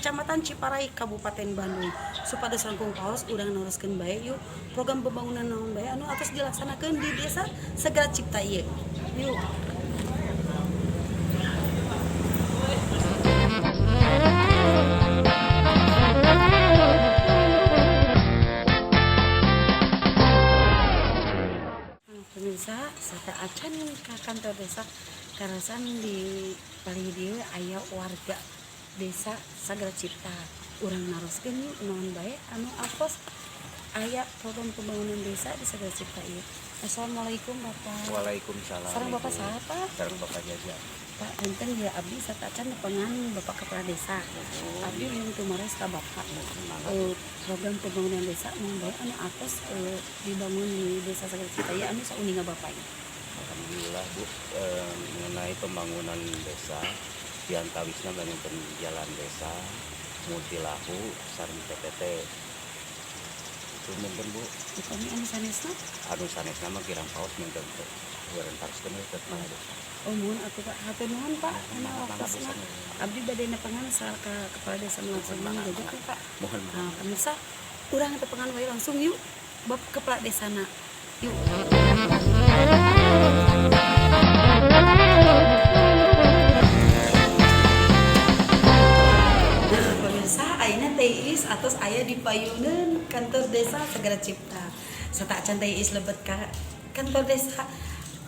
Kecamatan Ciparai, Kabupaten Bandung. Supados langkung paos urang neruskeun bae yuk program pembangunan naon bae anu atos dilaksanakeun di Desa Sagara Cipta ieu. Yuk. Pemirsa, sate acan ka kantor desa karasan di paling dieu aya warga desa Sagara Cipta. Urang naroskeun naon bae anu apos aya program pembangunan desa di Sagara Cipta ieu. Assalamualaikum Bapak. Waalaikumsalam. Sareng Bapak siapa? Sareng Bapak Jaja. Pak, enten ya abdi sate acan nepangan Bapak Kepala Desa. Abdi yang tumares ka Bapak. Program pembangunan desa naon bae anu apos dibangun di Desa Sagara Cipta ieu anu sauninga Bapak ieu. Alhamdulillah Bu, mengenai pembangunan desa diantawisna banyak jalan desa multilahu sareng PTT itu mungkin Bu Kami anu sanesna anu sanesna mah kirang paus mungkin berentarkeun ke kepala desa. mun atuh Pak hatur nuhun Pak anu waktosna abdi bade nepangan ka Kepala Desa langsung menjaga Pak. Mohon maaf. Nah, pemirsa urang nepangan wae langsung yuk bab Kepala Desana. Yuk. Teis atas aya di payunan kantor desa Sagara Cipta. Sata acan teis lebet ka kantor desa.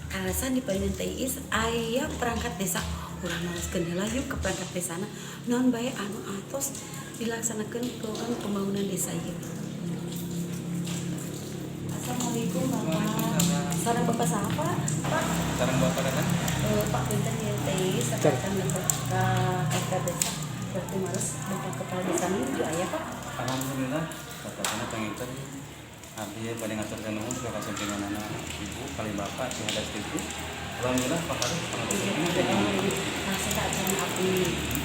Karasan di payunan teis aya perangkat desa. Urang naroskeun heula yuk ke perangkat desana. Naon bae anu atos dilaksanakeun program pembangunan desa ieu. Assalamualaikum Bapak. Sareng Bapak siapa? Pak. Sareng Bapak kan? Pak pinten ieu teis sata acan lebet ka kantor desa. Berarti Mares Bapak Kepala Desa juga ya Pak? Alhamdulillah, katanya penginten artinya pada ngaturkan nuhun sudah kasampingan anak ibu kali bapak di hadas itu. Alhamdulillah Pak Karis Nah, saya akan abdi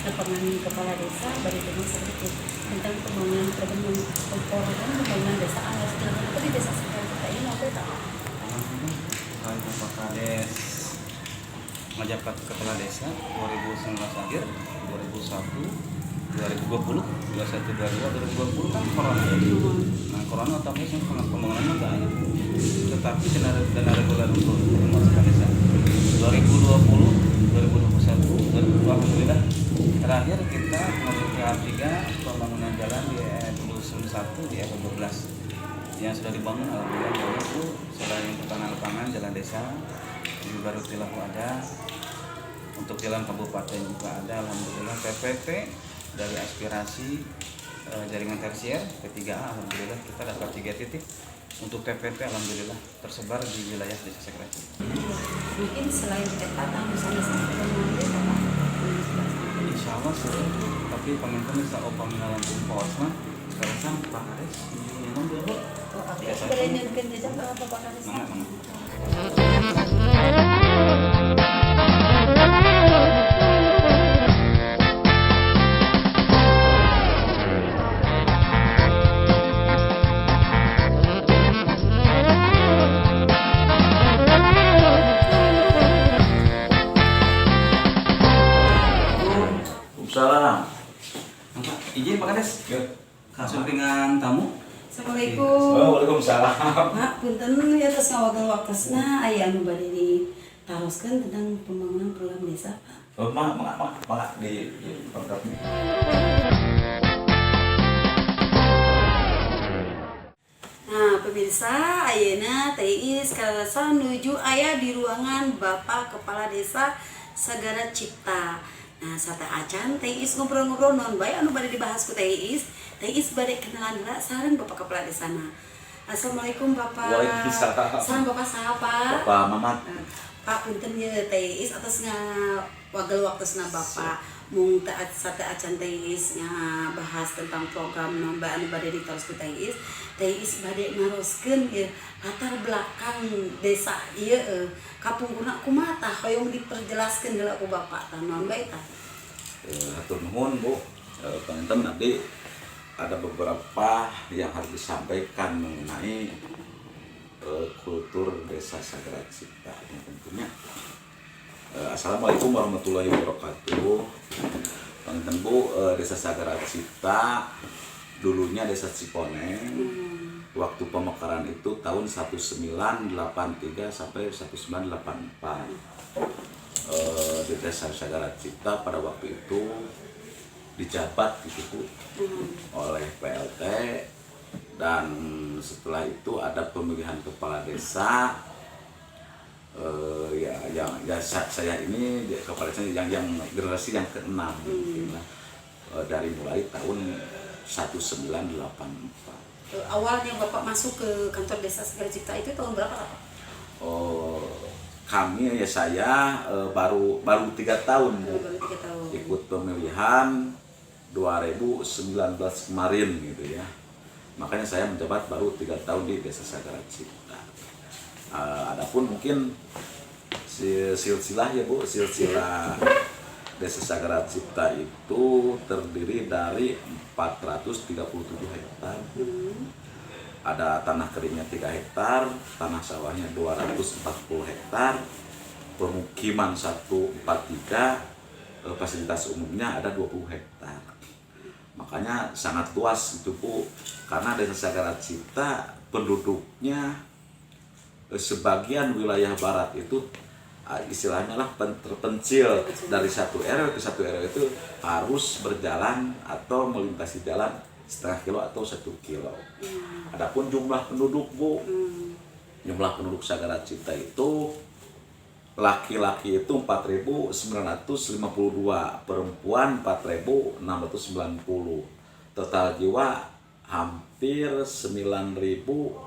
nepangan Kepala Desa bari teu sedikit tentang pembangunan pembangunan desa anu dilakukan di Desa Sagara Cipta ini apa tak? Alhamdulillah, kali Bapak Kades ngajabat Kepala Desa 2019 akhir 2001 2020, 21, 2020 kan corona. Nah corona otomatis pembangunan enggak ada. Tetapi dana reguler untuk memasukkan desa 2020, 2021, 2020 alhamdulillah terakhir kita memasuki tahap 3 pembangunan jalan di dusun 1 di RW 12 yang sudah dibangun alhamdulillah itu selain pertahanan lapangan jalan desa juga rutilahu ada untuk jalan kabupaten juga ada alhamdulillah PPP dari aspirasi jaringan tersier P3A alhamdulillah kita dapat 3 titik untuk PPP alhamdulillah tersebar di wilayah Desa Sagara Cipta. Mungkin selain peta misalnya Bapak. Insya Allah sih, tapi penginten bisa opamina langsung posma sekarang Pak Karis minum dulu. Boleh nyunkeun aja Bapak Karis. Salam. Pak, izin Pak Kades. Ya. Kasumpingan tamu. Assalamualaikum. Waalaikumsalam. Mak, punten ya atas ngawagan waktosna aya anu bade ditaroskeun tentang pembangunan program desa. Mak di program ini. Nah, pemirsa, ayeuna teis karasa nuju aya di ruangan Bapak Kepala Desa Sagara Cipta. Nah, sate acan teis ngobrol-ngobrol non bae anu bade dibahas ku teis bade kenalan heula sareng Bapak Kepala Desana. Assalamualaikum Bapak. Waalaikumsalam. Sareng Bapak saha Bapak Mamat. Pak punten ye teis atas wagel waktosna Bapak mung sate acan teis bahas tentang program non bae anu bade ditaros ku teis bade naroskeun ye latar belakang desa ieu kapungguna kumaha tah hoyong diperjelaskeun heula ku Bapak tah naon bae tah. Hatur nuhun Bu, penonton nanti ada beberapa yang harus disampaikan mengenai kultur Desa Sagara Cipta tentunya. Assalamualaikum warahmatullahi wabarakatuh. Panginten Bu, Desa Sagara Cipta dulunya Desa Cikoneng. Waktu pemekaran itu tahun 1983 sampai 1984. Di Desa Sagara Cipta pada waktu itu dijabat gitu Bu oleh PLT, dan setelah itu ada pemilihan kepala desa. Saya ini kepala desa yang generasi yang ke-6 mungkin lah. Dari mulai tahun 1984. Awalnya Bapak masuk ke kantor Desa Sagara Cipta itu tahun berapa Pak? Kami saya baru 3 tahun Bu. Baru 3 tahun. Ikut pemilihan 2019 kemarin gitu ya. Makanya saya menjabat baru 3 tahun di Desa Sagara Cipta. Adapun mungkin silsilah ya Bu, silsilah Desa Sagara Cipta itu terdiri dari 437 hektar. Ada tanah keringnya 3 hektar, tanah sawahnya 240 hektar, pemukiman 143, fasilitas umumnya ada 20 hektar. Makanya sangat luas itu Bu, karena Desa Sagara Cipta penduduknya sebagian wilayah barat itu istilahnya lah terpencil. Dari satu RW ke satu RW itu harus berjalan atau melintasi jalan setengah kilo atau 1 kilo. Adapun jumlah penduduk Bu, jumlah penduduk Sagara Cipta itu laki-laki itu 4.952, perempuan 4.690. Total jiwa hampir 9.642.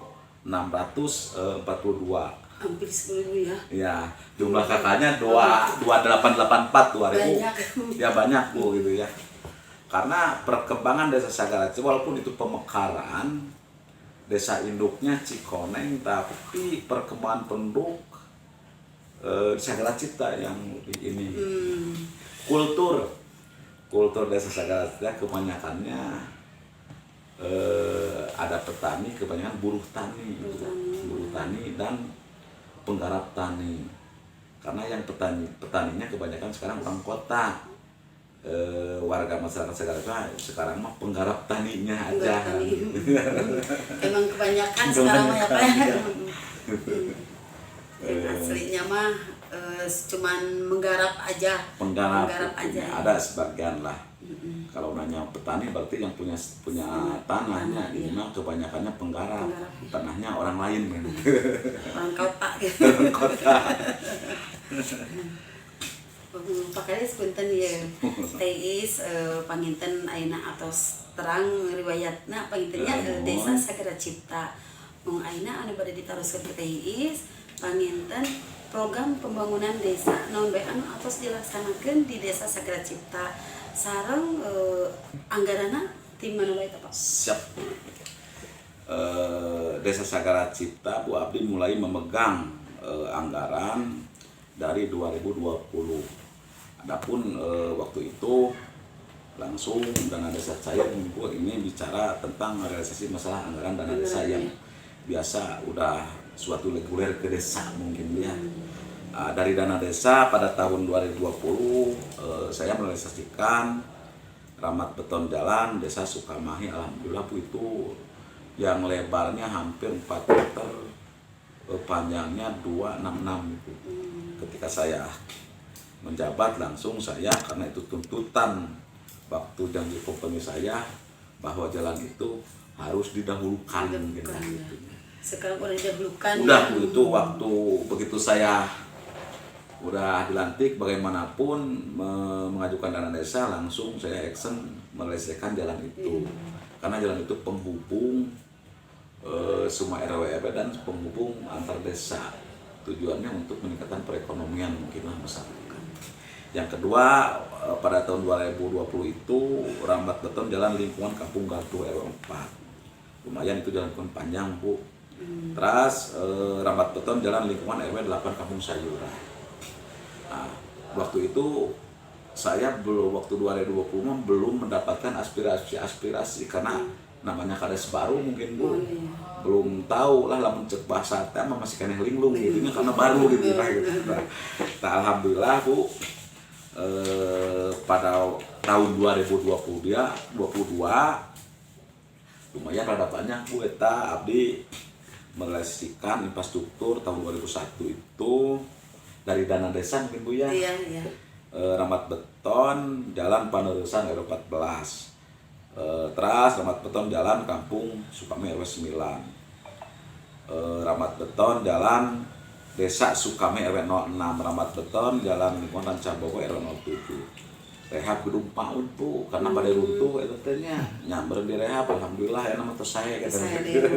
Hampir 10.000 ya. Ya, jumlah kakaknya 2884 2000. Banyak. Ya banyak Bu gitu ya. Karena perkembangan Desa Sagara Cipta walaupun itu pemekaran, desa induknya Cikoneng, tapi perkembangan penduduk Sagara Cipta yang ini. Kultur Desa Sagara Cipta kebanyakannya ada petani, kebanyakan buruh tani dan penggarap tani. Karena yang petaninya kebanyakan sekarang orang kota. Warga masyarakat Sagara Cipta sekarang mah penggarap taninya aja. Emang kebanyakan sekarang mah ya Pak. Aslinya mah cuman menggarap aja. Penggarap aja. Ada sebagian lah. Kalau nanya petani berarti yang punya tanahnya. Ini mah kebanyakannya penggarap. Tanahnya orang lain kan. Orang kota gitu. Orang kota. Pak Kades punten ya. Teis panginten ayeuna atos terang riwayatna pangintennya Desa Sagara Cipta. Mung ayeuna anu bade ditaroskeun ke Teis panginten program pembangunan desa naon bae anu atos dilaksanakeun di Desa Sagara Cipta sareng anggarana ti mana bae Pak? Siap. Desa Sagara Cipta Bu Abdi mulai memegang anggaran dari 2020. Adapun waktu itu langsung dana desa cair Bu ini bicara tentang realisasi masalah anggaran dana desa yang biasa udah suatu reguler ke desa mungkin ya. Dari dana desa pada tahun 2020 saya merealisasikan ramat beton jalan Desa Sukamahi. Alhamdulillah Bu itu yang lebarnya hampir 4 meter, panjangnya 266 itu. Ketika saya menjabat langsung saya, karena itu tuntutan waktu janji kompeni saya bahwa jalan itu harus didahulukan gitu. Sekarang udah didahulukan. Udah ya. Itu waktu begitu saya udah dilantik bagaimanapun mengajukan dana desa langsung saya action menyelesaikan jalan itu. Karena jalan itu penghubung semua RW dan penghubung antar desa. Tujuannya untuk meningkatkan perekonomian mungkinlah masyarakat. Yang kedua, pada tahun 2020 itu rambat beton jalan lingkungan Kampung Gardu RW 4. Lumayan itu jalan panjang Bu. Terus rambat beton jalan lingkungan RW 8 Kampung Sayura. Nah, waktu itu saya waktu 2020 belum mendapatkan aspirasi karena namanya kades baru mungkin Bu. Belum tahu lah lamun cek bahasa teh masih keneh linglung gitu karena baru gitu lah gitu. Nah, alhamdulillah Bu pada tahun 2022 lumayan rada banyak Bu eta abdi merealisasikan infrastruktur tahun 2001 itu dari dana desa mungkin Bu ya. Iya, iya. Ramat beton jalan penerusan RW 14. Terus ramat beton jalan kampung Sukame RW 9. Ramat beton jalan desa Sukame RW 06. Ramat beton jalan lingkungan Rancabogo RW 07. Rehab gedung PAUD Bu, karena pada runtuh itu tanya nyamber di rehab, alhamdulillah ya nama saya Saya gitu.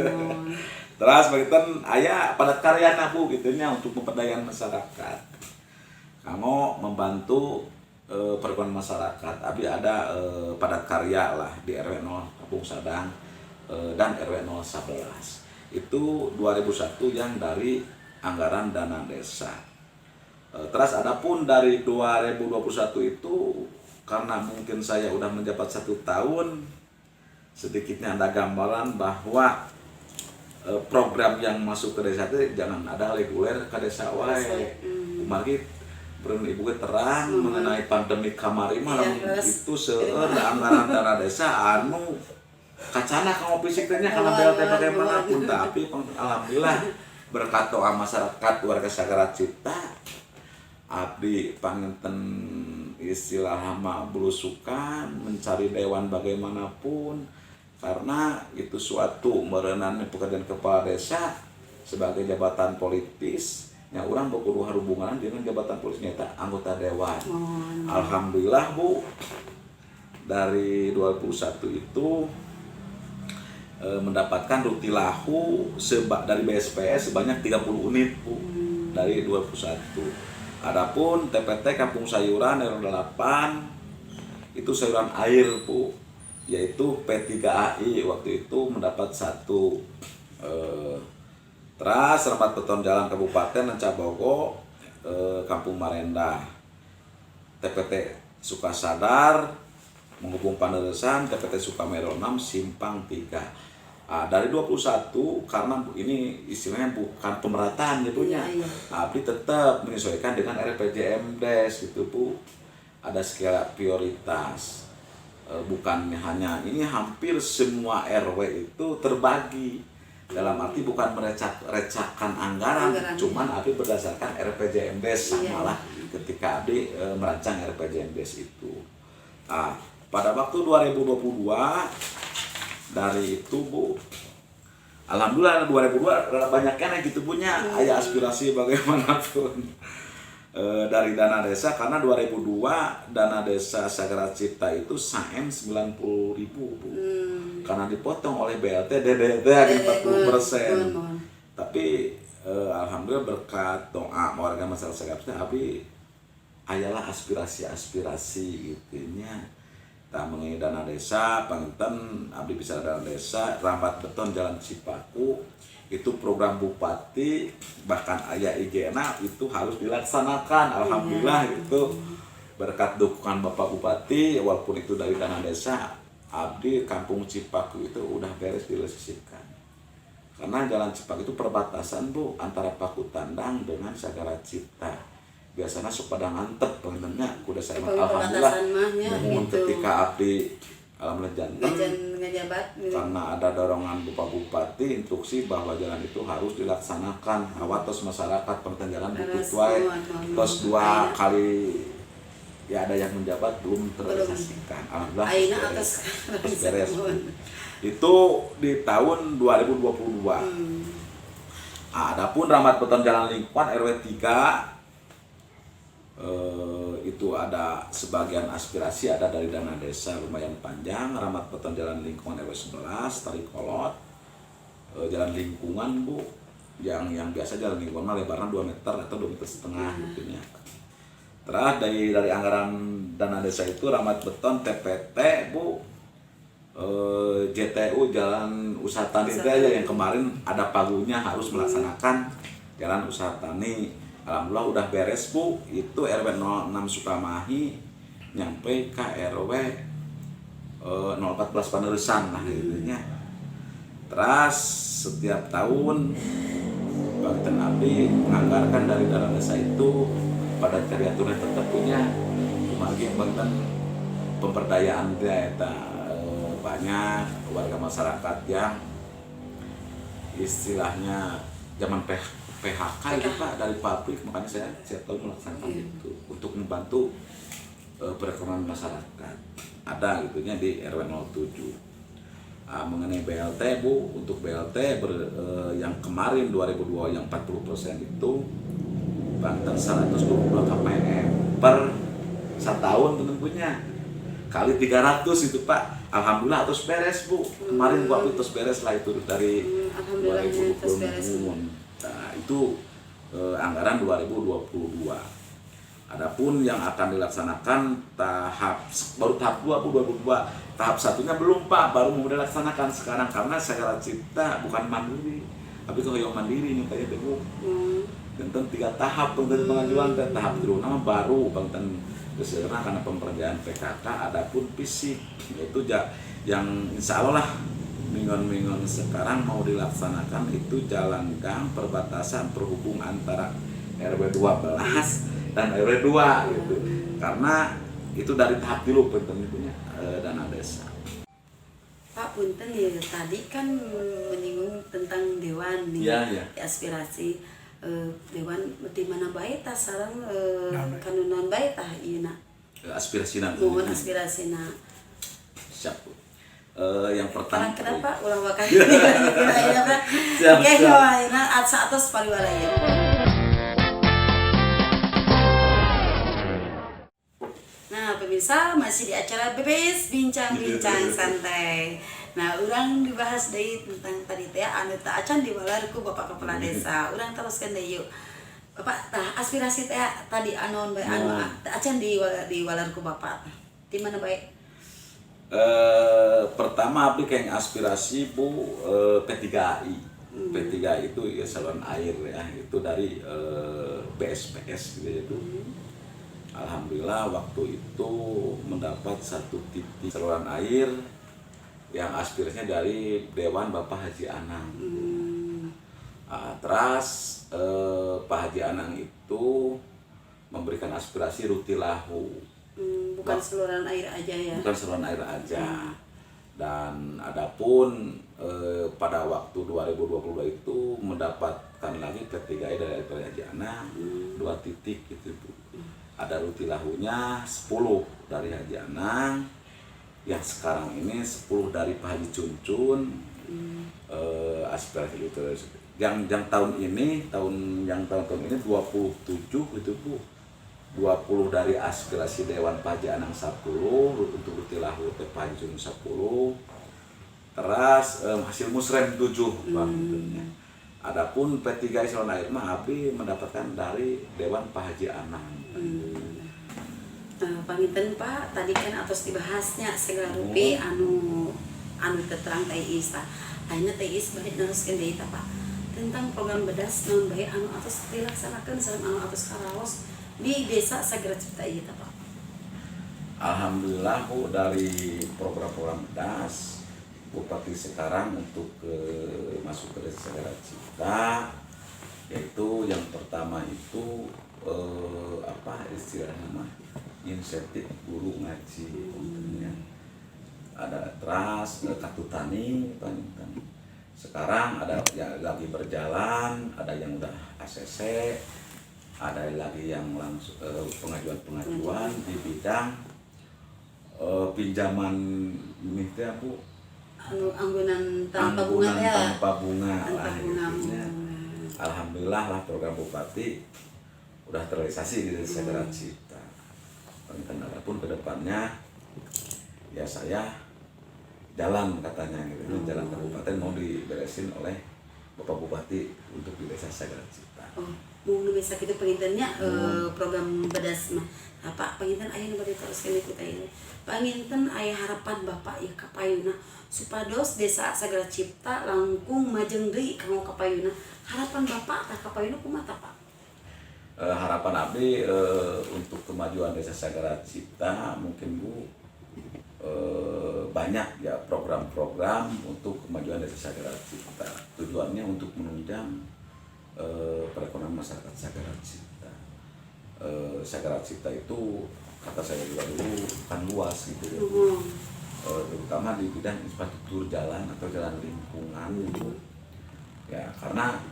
Terus begitu aya padat karya Bu gitunya untuk pemberdayaan masyarakat. Kamu membantu perekonomian masyarakat. Abi ada padat karya lah di RW 0 Kampung Sadang dan RW 011. Itu 2001 yang dari anggaran dana desa. Terus adapun dari 2021 itu karena mungkin saya udah menjabat 1 tahun, sedikitnya ada gambaran bahwa program yang masuk ke desa itu jangan ada reguler ke desa wae. Kumaha beren ibu terang mengenai pandemi kamari malam itu seueur anggaran dana desa anu kacana kamu fisik tanya karena BLT bagaimanapun, tapi alhamdulillah berkat doa masyarakat warga Sagara Cipta abdi panginten istilah hama belusukan mencari dewan bagaimanapun, karena itu suatu merenannya pekerjaan kepala desa sebagai jabatan politis yang orang berkudu hubungan dengan jabatan politis nyata anggota dewan. Alhamdulillah Bu, dari 2021 itu mendapatkan rutilahu dari BSPS sebanyak 30 unit Bu dari 2021. Adapun TPT Kampung Sayuran RW 8 itu sayuran air Bu, yaitu P3AI waktu itu mendapat 1. Teras rapat beton jalan Kabupaten Rancabogo Kampung Marenda. TPT Sukasadar menghubung Paneresan TPT Sukamero 6 Simpang 3. Dari 21 karena ini istilahnya bukan pemerataan ya Bu nya. Abdi tetap menyesuaikan dengan RPJM Des gitu Bu. Ada skala prioritas. Bukan hanya ini, hampir semua RW itu terbagi. Dalam arti bukan merecakkan anggaran, cuman Abdi berdasarkan RPJM Des malah ketika Abdi merancang RPJM Des itu. Pada waktu 2022 dari itu Bu, alhamdulillah 2002 banyaknya gitu punya aya aspirasi bagaimanapun dari dana desa, karena 2002 dana desa Sagara Cipta itu saem 90.000 Bu, karena dipotong oleh BLT DDT 40%. Tapi alhamdulillah berkat doa warga masyarakat Sagara Cipta abi ayalah aspirasi gitunya. Kita mengenai dana desa, Panginten, abdi bisa dana desa, rapat beton Jalan Cipaku, itu program Bupati, bahkan ayah IGNA itu harus dilaksanakan. Alhamdulillah itu berkat dukungan Bapak Bupati, walaupun itu dari dana desa, abdi Kampung Cipaku itu udah beres direalisasikan. Karena Jalan Cipaku itu perbatasan Bu antara Pakutandang dengan Sagara Cipta. Biasanya suka pada ngantep pengennya kuda saya alhamdulillah mohon gitu. Ketika abdi alhamdulillah jantan karena ada dorongan Bapak Bupati instruksi bahwa jalan itu harus dilaksanakan awatos masyarakat pengen jalan butuh wae terus 2 kali ya ada yang menjabat belum terrealisasikan. Alhamdulillah beres. Itu di tahun 2022. Adapun ramat beton jalan lingkungan RW 3 itu ada sebagian aspirasi ada dari dana desa lumayan panjang. Ramat beton jalan lingkungan RW 11 Tarikolot, jalan lingkungan Bu yang biasa jalan lingkungan lebarnya 2 meter atau 2,5 meter gitu nya. Terus dari anggaran dana desa itu ramat beton TPT Bu, JTU jalan usaha tani aja yang kemarin ada pagunya harus melaksanakan jalan usaha tani. Alhamdulillah udah beres Bu, itu RW 06 Sukamahi nyampe ke RW 014 Panerusan lah gitunya. Terus setiap tahun Panginten abdi menganggarkan dari dana desa itu pada karya tunai tetap punya kemarin Panginten pemberdayaan dia eta banyak warga masyarakat yang istilahnya zaman PHK itu Pak dari pabrik, makanya saya setiap tahun melaksanakan itu untuk membantu perekonomian masyarakat. Ada gitunya di RW 07. Mengenai BLT Bu, untuk BLT yang kemarin 2002 yang 40% itu Banten 122 KPM per setahun tentunya kali 300 itu Pak. Alhamdulillah terus beres Bu. Kemarin gua terus beres lah itu dari 2020. Nah, itu anggaran 2022. Adapun yang akan dilaksanakan baru tahap 2 Bu 2022. Tahap satunya belum Pak, baru mau dilaksanakan sekarang karena Sagara Cipta bukan mandiri, tapi kalau mandiri ini kayak Bu. Tentang 3 tahap pengajuan dan tahap kedua baru Banten Geserna karena pemberdayaan PKK. Adapun fisik itu yang insya Allah lah minggu-minggu sekarang mau dilaksanakan itu jalan gang perbatasan perhubung antara RW 12 dan RW 2 gitu. Karena itu dari tahap dulu pentingnya dana desa. Pak punten ya tadi kan menyinggung tentang dewan nih, Ya. aspirasi dewan di mana baik tah sareng kanunan baik tah ieu na. Aspirasina. Mohon aspirasina. Siap. Yang pertama Kenapa ulah wakan kira-kira Pak? Siap, Oke, siap. nah atas pariwalaya. Nah, pemirsa masih di acara Bebes Bincang-bincang santai. Nah, urang dibahas deui tentang tadi teh anu teh acan diwalar ku Bapak Kepala Desa. Urang teruskeun deui yuk. Bapak tah aspirasi teh tadi anu bae anu acan diwalar ku Bapak. Di mana bae? Pertama abdi kayak aspirasi Bu P3I. P3 itu ya saluran air ya, itu dari BSPS gitu ya itu. Alhamdulillah waktu itu mendapat satu titik saluran air yang aspirasinya dari Dewan Bapak Haji Anang. Terus Pak Haji Anang itu memberikan aspirasi Rutilahu. Bukan saluran air aja ya. Bukan saluran air aja. Dan adapun pada waktu 2022 itu mendapatkan lagi P3I dari Haji Anang 2 titik gitu Bu. Ada Rutilahunya 10 dari Haji Anang, yang sekarang ini 10 dari Pak Haji Cuncun. Aspirasi itu yang tahun ini tahun ini 27 gitu Bu. 20 dari aspirasi Dewan Pak Haji Anang 10 untuk Rutilahu Pak Haji Cuncun 10. Terus hasil musrem 7 Bang. Adapun P3 saluran air mah abdi mendapatkan dari Dewan Pak Haji Anang. Panginten Pak, tadi kan atos dibahasnya segala rupi anu keterang TIS tah. Ayeuna TIS balik neruskeun deui tah Pak. Tentang program bedas naon bae anu atos dilaksanakeun sareng anu atos karaos di Desa Sagara Cipta ieu tah Pak. Alhamdulillah Bu, dari program-program bedas Bupati sekarang untuk masuk ke Desa Sagara Cipta, yaitu yang pertama itu istilahnya insentif guru ngaji. Ada teras kartu tani sekarang ada yang lagi berjalan, ada yang udah ACC, ada lagi yang langsung pengajuan di bidang pinjaman ini teh Bu, Anggunan tanpa bunga ya. Tanpa bunga Tanpa lah bunga. intinya. Alhamdulillah lah program Bupati udah terrealisasi di Desa Sagara Cipta. Pun kedepannya ya saya jalan katanya gitu, jalan kabupaten mau diberesin oleh Bapak Bupati untuk di Desa Sagara Cipta. Mau bisa gitu pengintennya program bedas mah. Pak penginten aya nu bade teruskeun ikut aya. Panginten aya harapan Bapak ya kapayuna supados Desa Sagara Cipta langkung majeng deui kanggo kapayuna. Harapan Bapak tah kapayuna kumaha tah Pak? Harapan abdi untuk kemajuan Desa Sagara Cipta mungkin Bu banyak ya program-program untuk kemajuan Desa Sagara Cipta. Tujuannya untuk menunjang perekonomian masyarakat Sagara Cipta. Sagara Cipta itu kata saya juga dulu kan luas gitu ya. Terutama di bidang infrastruktur jalan atau jalan lingkungan gitu. Ya karena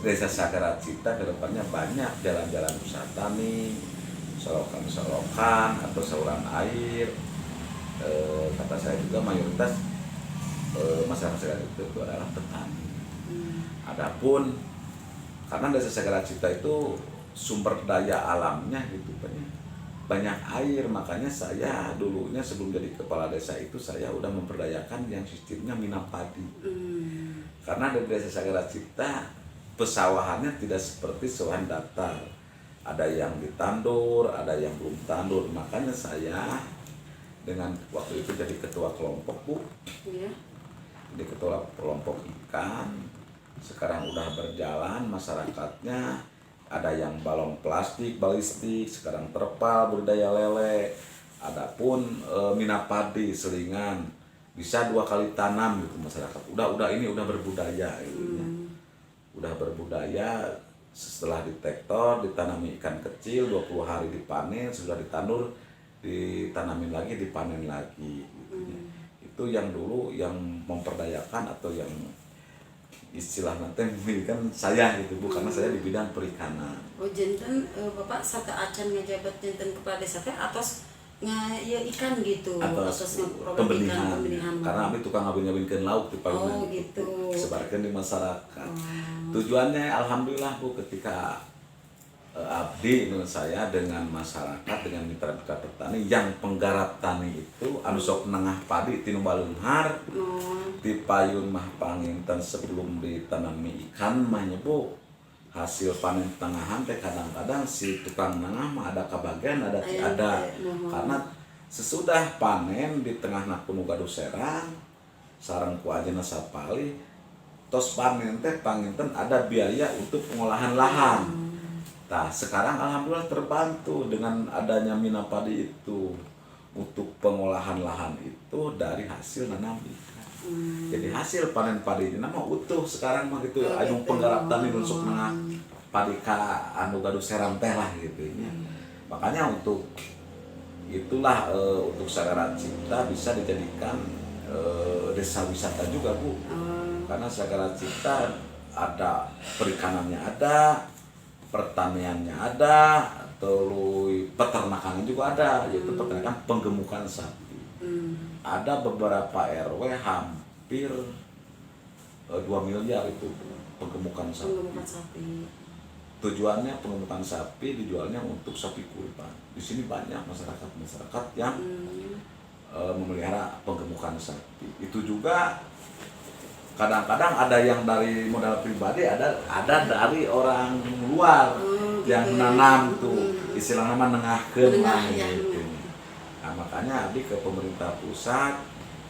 Desa Sagara Cipta kedepannya banyak jalan-jalan wisata nih, selokan-selokan atau saluran air. Kata saya juga mayoritas masyarakat Sagara itu adalah petani. Adapun karena Desa Sagara Cipta itu sumber daya alamnya gitu banyak air, makanya saya dulunya sebelum jadi kepala desa itu saya udah memperdayakan yang sistemnya minam padi. Karena di Desa Sagara Cipta pesawahannya tidak seperti sawahan datar, ada yang ditandur, ada yang belum tandur. Makanya saya dengan waktu itu jadi ketua kelompok Bu, jadi ketua kelompok ikan. Sekarang udah berjalan, masyarakatnya ada yang balong plastik, balistik, sekarang terpal, budidaya lele. Adapun minat padi, selingan, bisa 2 kali tanam gitu masyarakat. Ini udah berbudaya gitu ya. Udah berbudaya, setelah ditektor, ditanami ikan kecil, 20 hari dipanen, sudah ditandur, ditanamin lagi, dipanen lagi gitu ya. Itu yang dulu yang memperdayakan atau yang istilah nanti kan saya gitu Bu, karena saya di bidang perikanan. Oh janten Bapak satu acan ngejabat janten kepala desa teh atas ya ikan gitu, atas pembenihan. pembenihan. Karena abdi tukang ngabin-ngabinkeun lauk di Palungan. Oh gitu. Sebarkan di masyarakat. Tujuannya alhamdulillah Bu, ketika abdi menurut saya dengan masyarakat, dengan mitra-mitra petani yang penggarap tani itu anu sok nengah padi tinu Balunghar, di payun mah panginten sebelum ditanami ikan mah Bu, hasil panen tengahan teh kadang-kadang si tukang nengah mah ada kebagian ada tiada. Karena sesudah panen di tengah nakunu gaduh serang sareng ku ajeuna sapali tos panen teh panginten ada biaya untuk pengolahan lahan. Nah, sekarang alhamdulillah terbantu dengan adanya mina padi itu untuk pengolahan lahan itu dari hasil nanam ikan. Jadi hasil panen padi ini nama utuh sekarang mah gitu. Anu penggarap tani nusuk nengah padi ka anu gaduh seram teh lah gitu ya. Makanya untuk itulah untuk Sagara Cipta bisa dijadikan desa wisata juga Bu. Karena Sagara Cipta ada perikanannya ada, pertaniannya ada, terus peternakannya juga ada, yaitu peternakan penggemukan sapi. Ada beberapa RW hampir 2 miliar itu penggemukan sapi. Tujuannya penggemukan sapi dijualnya untuk sapi kurban. Di sini banyak masyarakat yang memelihara penggemukan sapi. Itu juga kadang-kadang ada yang dari modal pribadi, ada dari orang luar yang menanam tuh istilah nama nengahkeun lah gitu. Nah, makanya abdi ke pemerintah pusat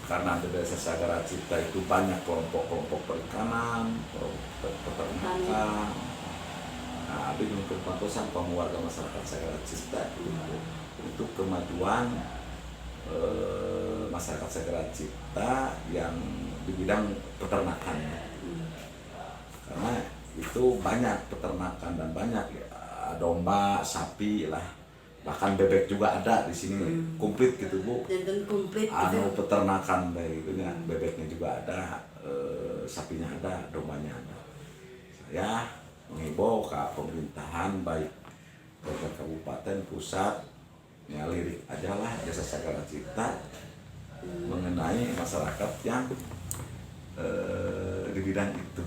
karena di Desa Sagara Cipta itu banyak kelompok-kelompok perikanan, peternakan. Nah, abdi untuk bantuan warga masyarakat Sagara Cipta untuk kemajuan masyarakat Sagara Cipta yang di bidang peternakan. Karena itu banyak peternakan dan banyak domba, sapi lah, bahkan bebek juga ada di sini, komplit gitu Bu. Komplit anu peternakan baik gitu ya, bebeknya juga ada, sapinya ada, dombanya ada. Saya mengimbau ke pemerintahan baik kabupaten pusat ya lirik aja lah Desa Sagara Cipta mengenai masyarakat yang di bidang itu.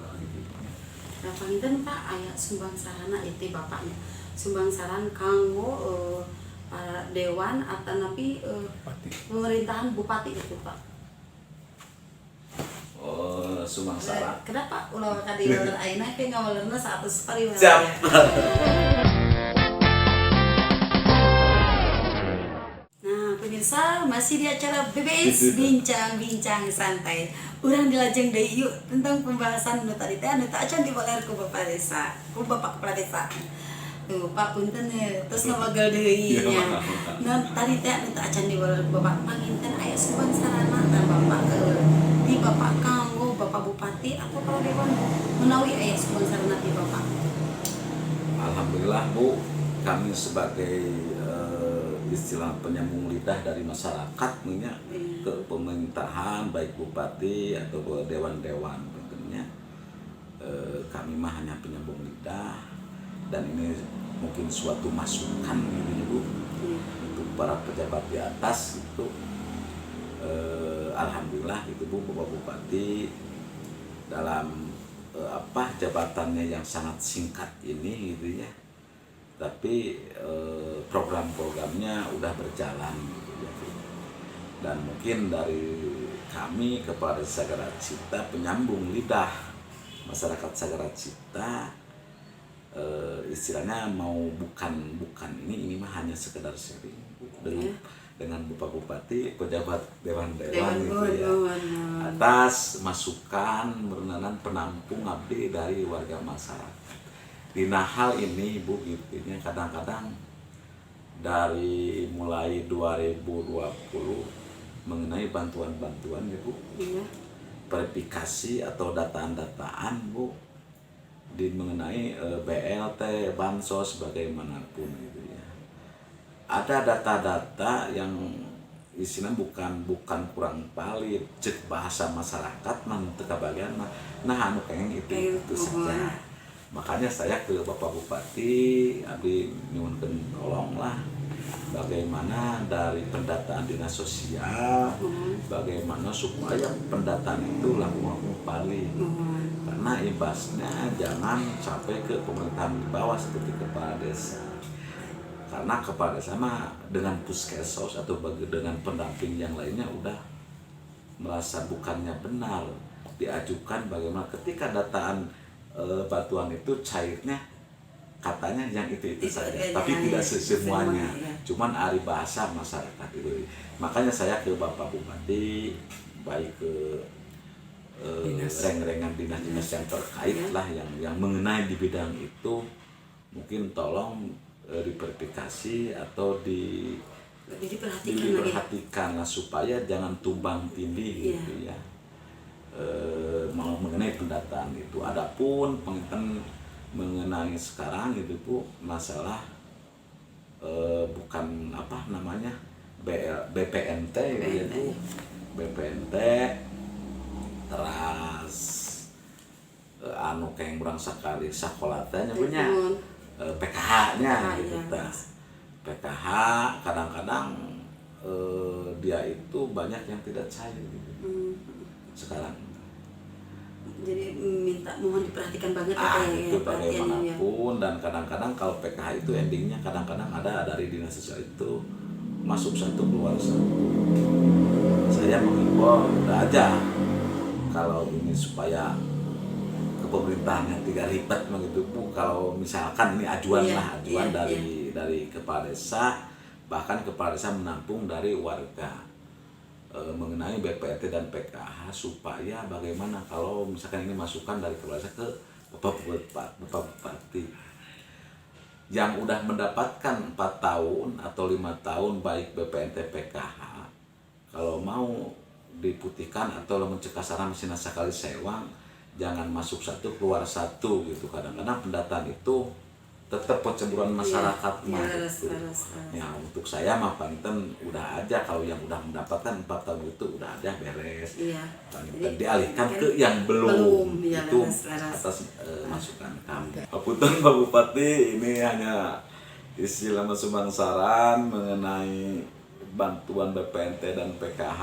Nah, panginten Pak aya sumbang sarana itu bapaknya. Sumbang saran kanggo para dewan atau napi pemerintahan bupati itu Pak. Oh, sumbang saran. Kenapa ulah ka di waler ayeuna teh ngawalerna 100 pariwara. Siap. Pemirsa, masih di acara BBS Bincang-Bincang Santai. Urang dilajeng deui yuk tentang pembahasan nu tadi teh anu teu acan diboler ku Bapak Desa, ku Bapak Kepala Desa. Tuh, Pak punten terus ngawagal deui nya. Nah, tadi teh anu teu acan diboler ku Bapak panginten aya sumbang sarana ta Bapak di Bapak kanggo Bapak Bupati atau Kepala Dewan menawi aya sumbang sarana di Bapak. Alhamdulillah Bu, kami sebagai istilah penyambung lidah dari masyarakat ke pemerintahan baik bupati atau dewan-dewan tentunya. Kami mah hanya penyambung lidah, dan ini mungkin suatu masukan gitu Bu untuk para pejabat di atas gitu. Alhamdulillah gitu Bu, Bapak Bupati dalam jabatannya yang sangat singkat ini gitu ya, tapi program-programnya udah berjalan gitu ya Bu. Dan mungkin dari kami kepada Sagara Cipta, penyambung lidah masyarakat Sagara Cipta, istilahnya mau bukan ini mah hanya sekedar sharing dengan Bapak Bupati, pejabat dewan-dewan gitu ya, atas masukan merunanan penampung abdi dari warga masyarakat. Di hal ini Bu, intinya kadang-kadang dari mulai 2020 mengenai bantuan-bantuan ya Bu, verifikasi atau dataan-dataan Bu di mengenai BLT, bansos bagaimanapun gitu ya. Ada data-data yang isinya bukan kurang valid, cek bahasa masyarakat teu kabagian nah anu kenging itu saja. Makanya saya ke Bapak Bupati abdi nyuwunkeun tolonglah bagaimana dari pendataan dinas sosial, bagaimana supaya pendataan itu langsung valid. Karena imbasnya jangan sampai ke pemerintahan di bawah seperti kepala desa. Karena kepala desa mah dengan puskesmas atau dengan pendamping yang lainnya udah merasa bukannya benar diajukan, bagaimana ketika dataan bantuan itu cairnya katanya yang itu saja, tapi tidak semuanya, cuman ari bahasa masyarakat itu. Makanya saya ke Bapak Bupati, baik ke reng-rengan dinas-dinas yang terkait lah yang mengenai di bidang itu, mungkin tolong diverifikasi atau diperhatikan lah supaya jangan tumbang tindih gitu ya. Mau mengenai pendataan itu. Adapun penginten mengenai sekarang itu Bu, masalah bukan BPNT gitu, BPNT teras anu kayak kurang sekali sekolah teh punya PKH-nya gitu ta. PKH kadang-kadang dia itu banyak yang tidak cair gitu sekarang. Jadi mohon diperhatikan banget itu bagaimanapun, dan kadang-kadang kalau PKH itu endingnya kadang-kadang ada dari dinas sosial itu masuk satu keluar satu. Saya mengimbau udah aja kalau ini supaya ke pemerintahannya tidak ribet begitu Bu. Kalau misalkan ini ajuan dari kepala desa, bahkan kepala desa menampung dari warga mengenai BPT dan PKH, supaya bagaimana kalau misalkan ini masukan dari kepala desa ke Bapak Bupati yang udah mendapatkan 4 tahun atau 5 tahun baik BPNT PKH, kalau mau diputihkan atau mencegah sarana mesin sekali sewang, jangan masuk satu keluar satu gitu. Kadang-kadang pendataan itu tetap pencemburuan masyarakat gitu. Ya untuk saya mah Panten udah aja, kalau yang udah mendapatkan 4 tahun itu udah aja beres. Panten dialihkan ke yang belum itu atas masukan kami. Hapunten Pak Bupati, ini hanya istilah sumangsaran mengenai bantuan BPNT dan PKH,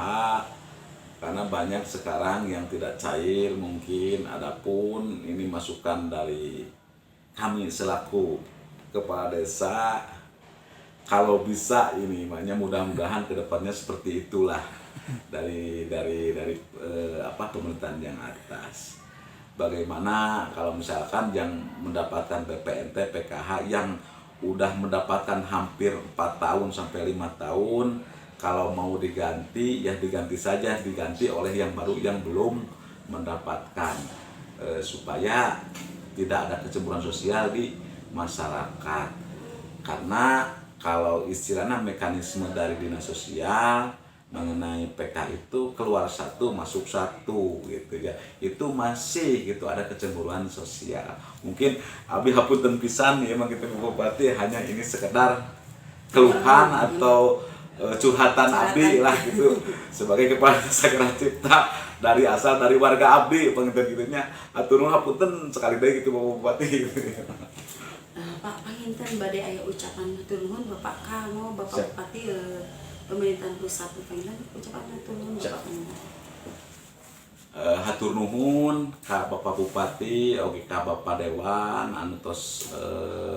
karena banyak sekarang yang tidak cair mungkin. Adapun ini masukan dari kami selaku kepala desa, kalau bisa ini makanya mudah-mudahan kedepannya seperti itulah dari pemerintahan yang atas. Bagaimana kalau misalkan yang mendapatkan BPNT PKH yang udah mendapatkan hampir 4 tahun sampai 5 tahun, kalau mau diganti ya diganti saja, diganti oleh yang baru yang belum mendapatkan, supaya tidak ada kecemburuan sosial di masyarakat. Karena kalau istilahnya mekanisme dari dinas sosial mengenai PK itu keluar satu masuk satu gitu ya, itu masih gitu ada kecemburuan sosial. Mungkin abi hapunten pisan ya emang kita Bupati hanya ini sekedar keluhan atau curhatan abdi lah gitu sebagai kepala Sagara Cipta dari asal dari warga abdi penginten gitunya atur nuhun hapunten sekali deui gitu Bapak Bupati gitu. Pak Panginten badai aya ucapan hatur nuhun Bapak kamu Bapak Siap. Bupati pemerintahan pusat Panginten ucapan hatur nuhun Siap. Bapak Panginten. Hatur nuhun ka Bapak Bupati oge ka Bapak Dewan anu tos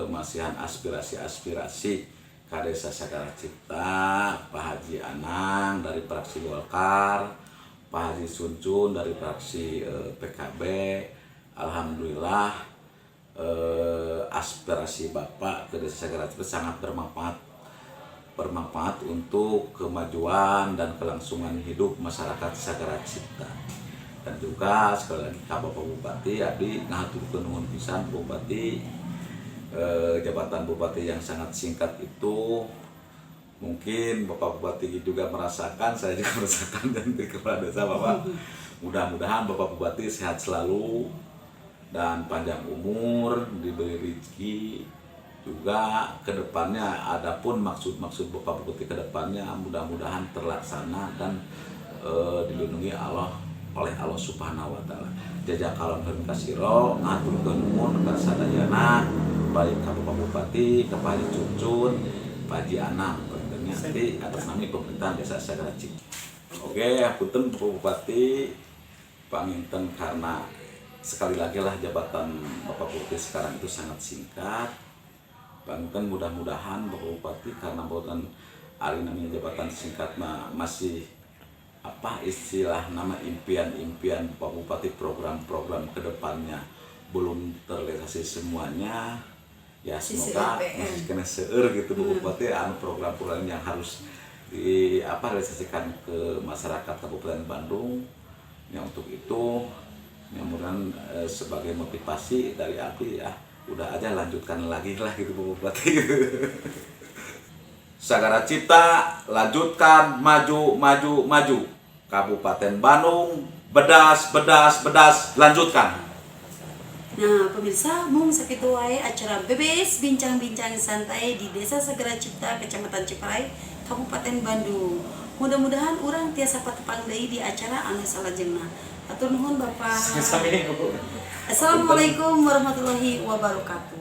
masihan aspirasi-aspirasi ka Desa Sagara Cipta, Pak Haji Anang dari fraksi Golkar, Pak Haji Suncun dari fraksi PKB. Alhamdulillah aspirasi Bapak ke Desa Sagara Cipta sangat bermanfaat untuk kemajuan dan kelangsungan hidup masyarakat Sagara Cipta. Dan juga sekali lagi ka Bapak Bupati abdi ngahaturkeun nuhun pisan Bupati. Jabatan Bupati yang sangat singkat itu mungkin Bapak Bupati juga merasakan, saya juga merasakan dan di kepala desa Bapak. Mudah-mudahan Bapak Bupati sehat selalu dan panjang umur, diberi rezeki juga ke depannya. Adapun maksud-maksud Bapak Bupati ke depannya mudah-mudahan terlaksana dan dilindungi oleh Allah Subhanahu wa taala. Jazakallahu khairan katsira, ngaturkeun nuhun ka sadayana baik ka Bapak Bupati, ka Pak Haji Cuncun, Pak Haji Anang, nanti atas nama pemerintahan Desa Sagara Cipta. Oke, hapunten Bapak Bupati, panginten karena sekali lagi lah jabatan Bapak Bupati sekarang itu sangat singkat. Panginten mudah-mudahan Bapak Bupati karena bukan hari namanya jabatan singkat masih apa istilah nama impian-impian Bapak Bupati, program-program kedepannya belum terrealisasi semuanya. Ya semoga masih kena seueur gitu Bapak Bupati anu program-program yang harus realisasikan ke masyarakat Kabupaten Bandung. Ya untuk itu mudah-mudahan sebagai motivasi dari abdi ya udah aja lanjutkan lagi lah gitu Bapak Bupati. Sagara Cipta lanjutkan maju. Kabupaten Bandung bedas lanjutkan. Nah, pemirsa, mung sakitu wae acara BBS bincang-bincang santai di Desa Sagara Cipta, Kecamatan Ciparai, Kabupaten Bandung. Mudah-mudahan urang tiasa patepang deui di acara anu salajengna. Hatur nuhun Bapak. Assalamualaikum warahmatullahi wabarakatuh.